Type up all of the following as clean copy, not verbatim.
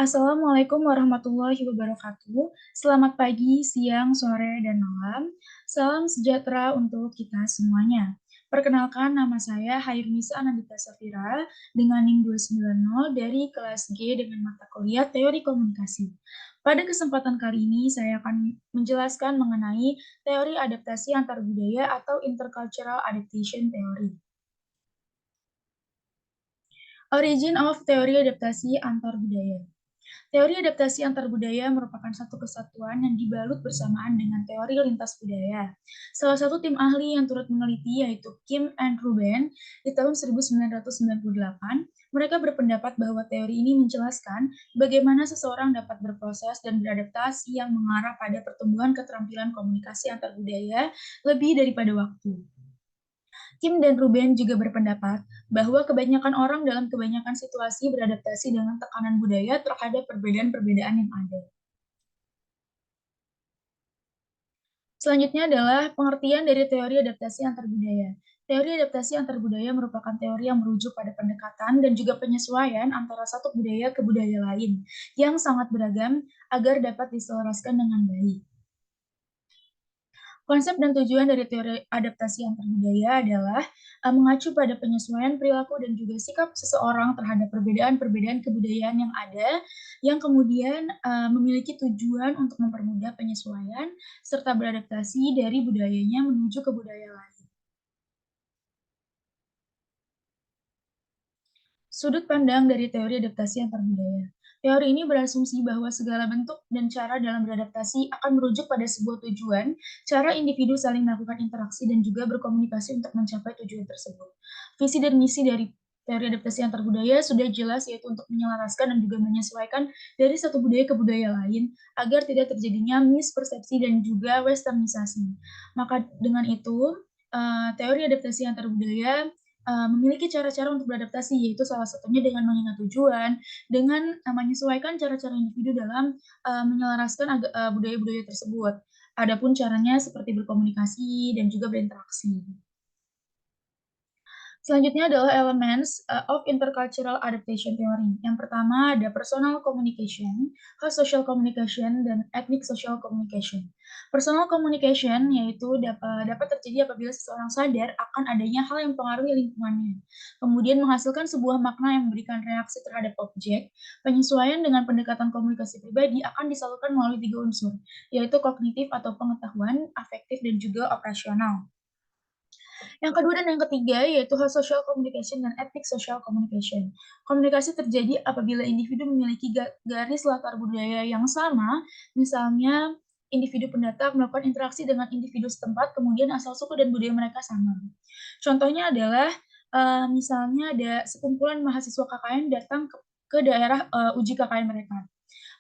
Assalamualaikum warahmatullahi wabarakatuh. Selamat pagi, siang, sore, dan malam. Salam sejahtera untuk kita semuanya. Perkenalkan, nama saya Hairunisa Anandita Safira dengan NIM 290 dari kelas G dengan mata kuliah Teori Komunikasi. Pada kesempatan kali ini, saya akan menjelaskan mengenai teori adaptasi antar budaya atau Intercultural Adaptation Theory. Origin of teori adaptasi antar budaya. Teori adaptasi antar budaya merupakan satu kesatuan yang dibalut bersamaan dengan teori lintas budaya. Salah satu tim ahli yang turut meneliti yaitu Kim and Ruben di tahun 1998, mereka berpendapat bahwa teori ini menjelaskan bagaimana seseorang dapat berproses dan beradaptasi yang mengarah pada pertumbuhan keterampilan komunikasi antar budaya lebih daripada waktu. Kim dan Ruben juga berpendapat bahwa kebanyakan orang dalam kebanyakan situasi beradaptasi dengan tekanan budaya terhadap perbedaan-perbedaan yang ada. Selanjutnya adalah pengertian dari teori adaptasi antar budaya. Teori adaptasi antar budaya merupakan teori yang merujuk pada pendekatan dan juga penyesuaian antara satu budaya ke budaya lain yang sangat beragam agar dapat diselaraskan dengan baik. Konsep dan tujuan dari teori adaptasi antar budaya adalah mengacu pada penyesuaian perilaku dan juga sikap seseorang terhadap perbedaan-perbedaan kebudayaan yang ada, yang kemudian memiliki tujuan untuk mempermudah penyesuaian serta beradaptasi dari budayanya menuju ke budaya lain. Sudut pandang dari teori adaptasi antar budaya. Teori ini berasumsi bahwa segala bentuk dan cara dalam beradaptasi akan merujuk pada sebuah tujuan, cara individu saling melakukan interaksi dan juga berkomunikasi untuk mencapai tujuan tersebut. Visi dan misi dari teori adaptasi antar budaya sudah jelas, yaitu untuk menyelaraskan dan juga menyesuaikan dari satu budaya ke budaya lain agar tidak terjadinya mispersepsi dan juga westernisasi. Maka dengan itu, teori adaptasi antar budaya memiliki cara-cara untuk beradaptasi, yaitu salah satunya dengan mengingat tujuan, dengan menyesuaikan cara-cara individu dalam menyelaraskan budaya-budaya tersebut. Adapun caranya seperti berkomunikasi dan juga berinteraksi. Selanjutnya adalah elements of intercultural adaptation theory. Yang pertama ada personal communication, social communication, dan ethnic social communication. Personal communication yaitu dapat terjadi apabila seseorang sadar akan adanya hal yang mempengaruhi lingkungannya, kemudian menghasilkan sebuah makna yang memberikan reaksi terhadap objek. Penyesuaian dengan pendekatan komunikasi pribadi akan disalurkan melalui 3 unsur, yaitu kognitif atau pengetahuan, afektif, dan juga operasional. Yang kedua dan yang ketiga yaitu social communication dan ethnic social communication. Komunikasi terjadi apabila individu memiliki garis latar budaya yang sama, misalnya individu pendatang melakukan interaksi dengan individu setempat, kemudian asal suku dan budaya mereka sama. Contohnya adalah misalnya ada sekumpulan mahasiswa KKN datang ke daerah uji KKN mereka.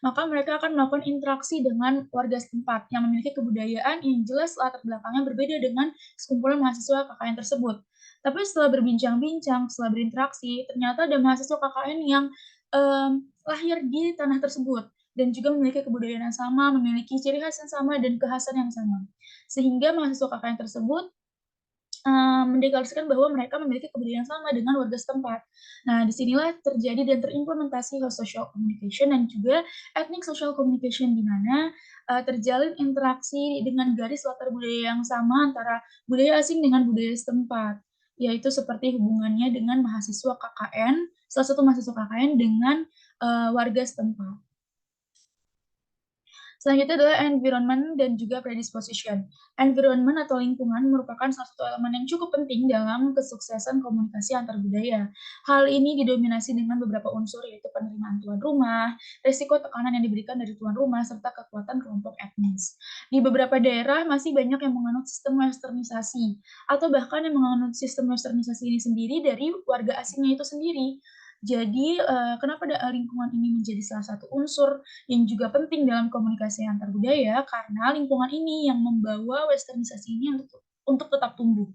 Maka mereka akan melakukan interaksi dengan warga setempat yang memiliki kebudayaan yang jelas latar belakangnya berbeda dengan sekumpulan mahasiswa KKN tersebut. Tapi setelah berbincang-bincang, setelah berinteraksi, ternyata ada mahasiswa KKN yang lahir di tanah tersebut dan juga memiliki kebudayaan yang sama, memiliki ciri khas yang sama dan kekhasan yang sama. Sehingga mahasiswa KKN tersebut mendeklarasikan bahwa mereka memiliki kebudayaan yang sama dengan warga setempat. Nah, disinilah terjadi dan terimplementasi social communication dan juga ethnic social communication, di mana terjalin interaksi dengan garis latar budaya yang sama antara budaya asing dengan budaya setempat, yaitu seperti hubungannya dengan mahasiswa KKN, salah satu mahasiswa KKN dengan warga setempat. Selanjutnya adalah environment dan juga predisposition. Environment atau lingkungan merupakan salah satu elemen yang cukup penting dalam kesuksesan komunikasi antar budaya. Hal ini didominasi dengan beberapa unsur, yaitu penerimaan tuan rumah, resiko tekanan yang diberikan dari tuan rumah, serta kekuatan kelompok etnis. Di beberapa daerah masih banyak yang menganut sistem westernisasi, atau bahkan yang menganut sistem westernisasi ini sendiri dari warga asingnya itu sendiri. Jadi, kenapa lingkungan ini menjadi salah satu unsur yang juga penting dalam komunikasi antar budaya, karena lingkungan ini yang membawa westernisasi ini untuk tetap tumbuh.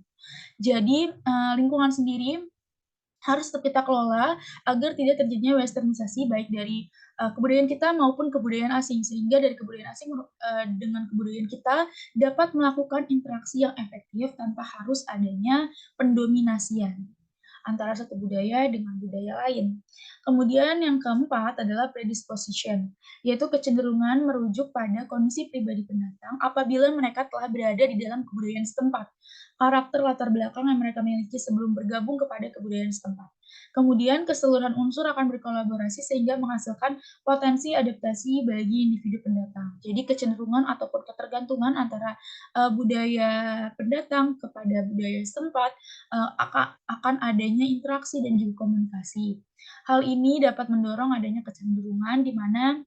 Jadi, lingkungan sendiri harus tetap kita kelola agar tidak terjadinya westernisasi baik dari kebudayaan kita maupun kebudayaan asing, sehingga dari kebudayaan asing dengan kebudayaan kita dapat melakukan interaksi yang efektif tanpa harus adanya pendominasian. antara satu budaya dengan budaya lain. Kemudian yang keempat adalah predisposition, yaitu kecenderungan merujuk pada kondisi pribadi pendatang apabila mereka telah berada di dalam kebudayaan setempat, karakter latar belakang yang mereka miliki sebelum bergabung kepada kebudayaan setempat. Kemudian keseluruhan unsur akan berkolaborasi sehingga menghasilkan potensi adaptasi bagi individu pendatang. Jadi kecenderungan ataupun ketergantungan antara budaya pendatang kepada budaya setempat akan adanya interaksi dan juga komunikasi. Hal ini dapat mendorong adanya kecenderungan di mana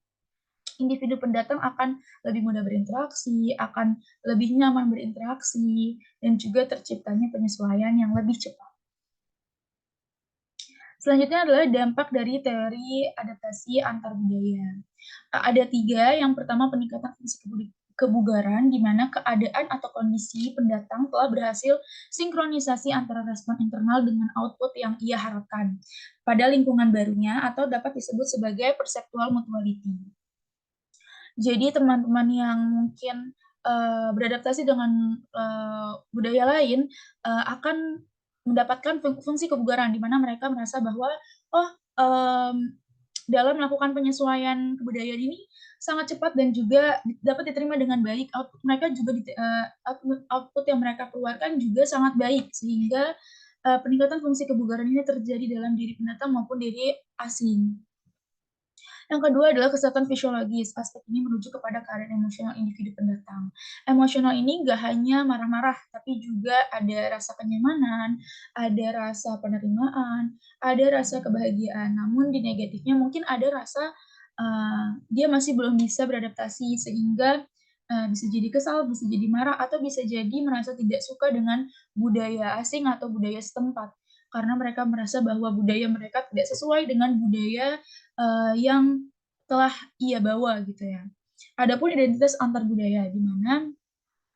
individu pendatang akan lebih mudah berinteraksi, akan lebih nyaman berinteraksi, dan juga terciptanya penyesuaian yang lebih cepat. Selanjutnya adalah dampak dari teori adaptasi antar budaya. Ada 3, yang pertama peningkatan fungsi kebugaran, di mana keadaan atau kondisi pendatang telah berhasil sinkronisasi antara respon internal dengan output yang ia harapkan pada lingkungan barunya atau dapat disebut sebagai perceptual mutuality. Jadi teman-teman yang mungkin, beradaptasi dengan, budaya lain, akan mendapatkan fungsi kebugaran, di mana mereka merasa bahwa, oh, dalam melakukan penyesuaian kebudayaan ini sangat cepat dan juga dapat diterima dengan baik, output mereka juga output yang mereka keluarkan juga sangat baik, sehingga, peningkatan fungsi kebugaran ini terjadi dalam diri pendatang maupun diri asing. Yang kedua adalah kesehatan fisiologis. Aspek ini merujuk kepada keadaan emosional individu pendatang. Emosional ini nggak hanya marah-marah, tapi juga ada rasa kenyamanan, ada rasa penerimaan, ada rasa kebahagiaan. Namun di negatifnya mungkin ada rasa dia masih belum bisa beradaptasi sehingga bisa jadi kesal, bisa jadi marah, atau bisa jadi merasa tidak suka dengan budaya asing atau budaya setempat. Karena mereka merasa bahwa budaya mereka tidak sesuai dengan budaya yang telah ia bawa gitu ya. Adapun identitas antar budaya, di mana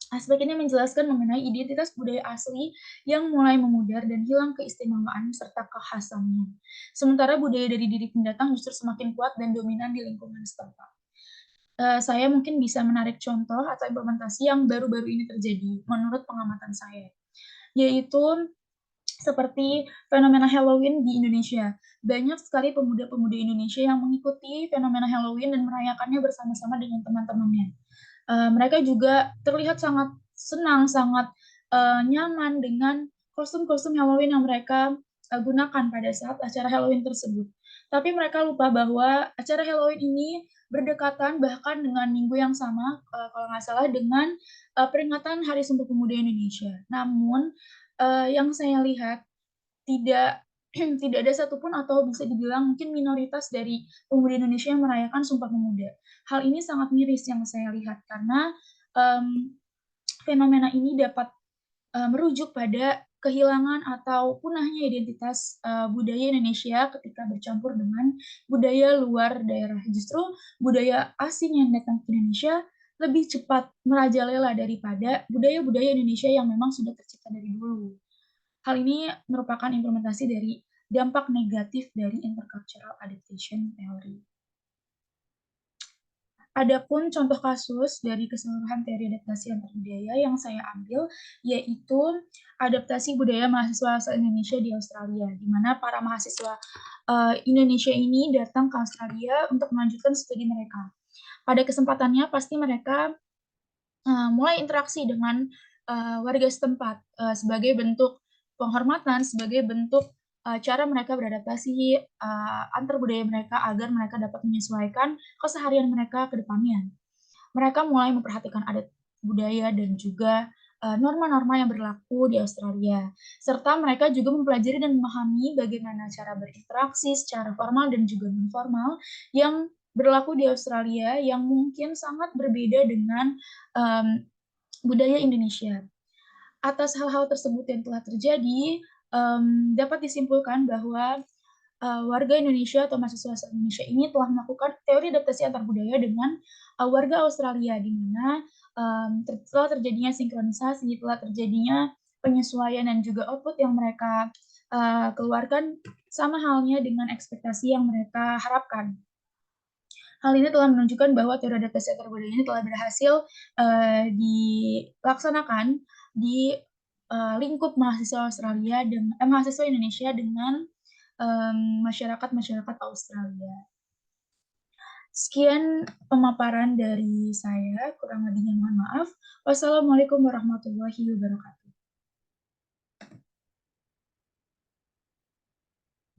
aspek ini menjelaskan mengenai identitas budaya asli yang mulai memudar dan hilang keistimewaan serta kekhasannya. Sementara budaya dari diri pendatang justru semakin kuat dan dominan di lingkungan setempat. Saya mungkin bisa menarik contoh atau implementasi yang baru-baru ini terjadi menurut pengamatan saya, yaitu seperti fenomena Halloween di Indonesia. Banyak sekali pemuda-pemudi Indonesia yang mengikuti fenomena Halloween dan merayakannya bersama-sama dengan teman-temannya. Mereka juga terlihat sangat senang, sangat, nyaman dengan kostum-kostum Halloween yang mereka, gunakan pada saat acara Halloween tersebut. Tapi mereka lupa bahwa acara Halloween ini berdekatan bahkan dengan minggu yang sama, kalau nggak salah dengan, peringatan Hari Sumpah Pemuda Indonesia. Namun, yang saya lihat tidak tidak ada satupun atau bisa dibilang mungkin minoritas dari pemuda Indonesia yang merayakan Sumpah Pemuda. Hal ini sangat miris yang saya lihat karena, mmm, fenomena ini dapat, merujuk pada kehilangan atau punahnya identitas, budaya Indonesia ketika bercampur dengan budaya luar daerah. Justru budaya asing yang datang ke Indonesia lebih cepat merajalela daripada budaya-budaya Indonesia yang memang sudah tercipta dari dulu. Hal ini merupakan implementasi dari dampak negatif dari intercultural adaptation theory. Adapun contoh kasus dari keseluruhan teori adaptasi antar budaya yang saya ambil, yaitu adaptasi budaya mahasiswa asal Indonesia di Australia, di mana para mahasiswa, Indonesia ini datang ke Australia untuk melanjutkan studi mereka. Pada kesempatannya pasti mereka mulai interaksi dengan, warga setempat, sebagai bentuk penghormatan, sebagai bentuk, cara mereka beradaptasi, antar budaya mereka agar mereka dapat menyesuaikan keseharian mereka ke depannya. Mereka mulai memperhatikan adat budaya dan juga, norma-norma yang berlaku di Australia, serta mereka juga mempelajari dan memahami bagaimana cara berinteraksi secara formal dan juga non formal yang berlaku di Australia yang mungkin sangat berbeda dengan, mmm, budaya Indonesia. Atas hal-hal tersebut yang telah terjadi, dapat disimpulkan bahwa warga Indonesia atau mahasiswa asal Indonesia ini telah melakukan teori adaptasi antar budaya dengan, warga Australia, di mana, telah terjadinya sinkronisasi, telah terjadinya penyesuaian dan juga output yang mereka, keluarkan sama halnya dengan ekspektasi yang mereka harapkan. Hal ini telah menunjukkan bahwa teori adaptasi antar budaya ini telah berhasil, dilaksanakan di, lingkup mahasiswa mahasiswa Indonesia dengan, masyarakat-masyarakat Australia. Sekian pemaparan dari saya, kurang lebihnya mohon maaf. Wassalamualaikum warahmatullahi wabarakatuh.